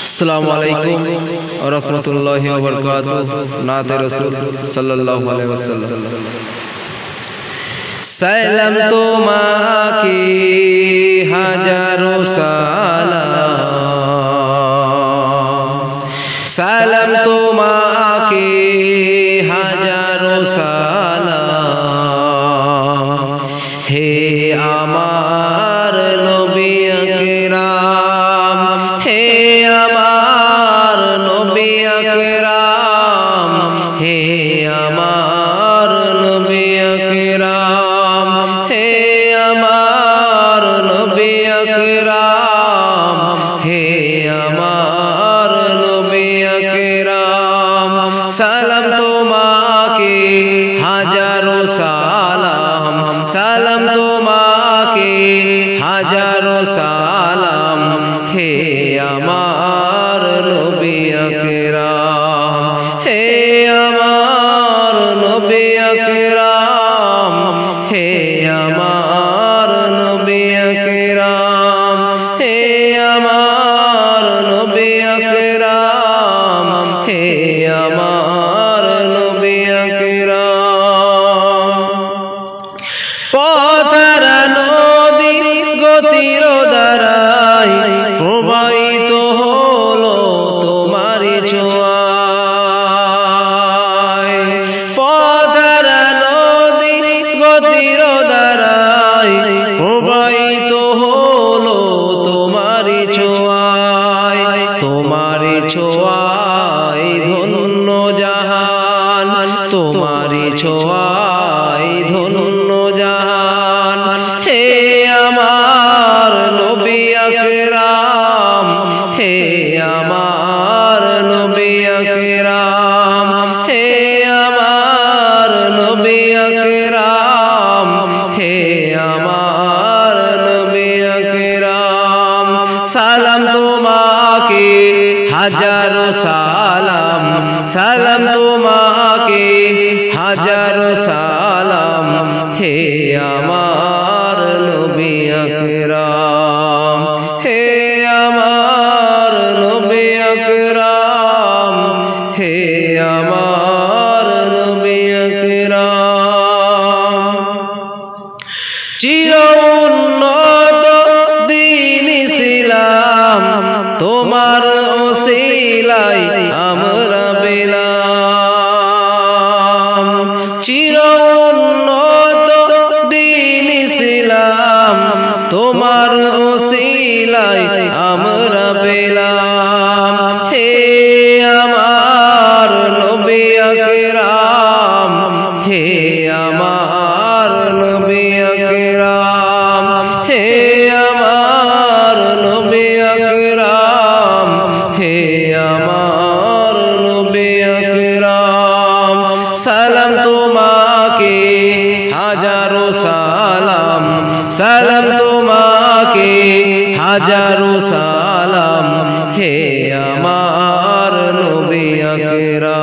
अस्सलामु अलैकुम व रहमतुल्लाहि व बरकातुहू। नाते रसूल सल्लल्लाहु अलैहि वसल्लम। सलाम तुम्हारे हजारों सलाम, सलाम तुम्हारे हजारों सलाम। हे आमार नबी अकराम, हे आमार नबी अकराम, हे आमार नबी अकराम, हे आमार नबी अकराम, हे आमार नबी अकराम। सलाम तुम्हारे हजारों सलाम, सलाम तुम्हारे हजारों सलाम। हे आमार नबी अकराम, हे आमार नबी अकराम, हे आमार नबी अकराम, हे आमार नबी अकराम, हे आमार नबी अकराम। पथर नदी गतिर দ্বারাই প্রবাহিত হলো তোমারি ছোঁয়ায়। পথর নদী গতির দ্বারাই প্রবাহিত হলো তোমারি ছোঁয়ায়। তোমারি ছোঁয়ায় ধন্য জাহান, তোমারি ছোঁয়ায় ধন্য জাহান। হে আমার নবী আকরাম, হে আমার নবী আকরাম, হে আমার নবী আকরাম, হে আমার নবী আকরাম। সালাম তোমাকে হাজারো সালাম, সালাম তোমাকে হাজারো সালাম। হে আমার নবী আকরাম, হে আমার নবী আকরাম, হে আমার নবী আকরাম। চির উন্নত দ্বীন ইসলাম তোমার ওসিলায় আমরা পেলাম। চির উন্নত দ্বীন ইসলাম তোমার ওসিলায় আমরা পেলাম। হে আমার নবী আকরাম, হে আমার নবী আকরাম, হে আমার নবী আকরাম, হে আমার নবী আকরাম। সালাম তোমাকে হাজারো সালাম, সালাম তোমাকে হাজারো সালাম। হে আমার নবী আকরাম।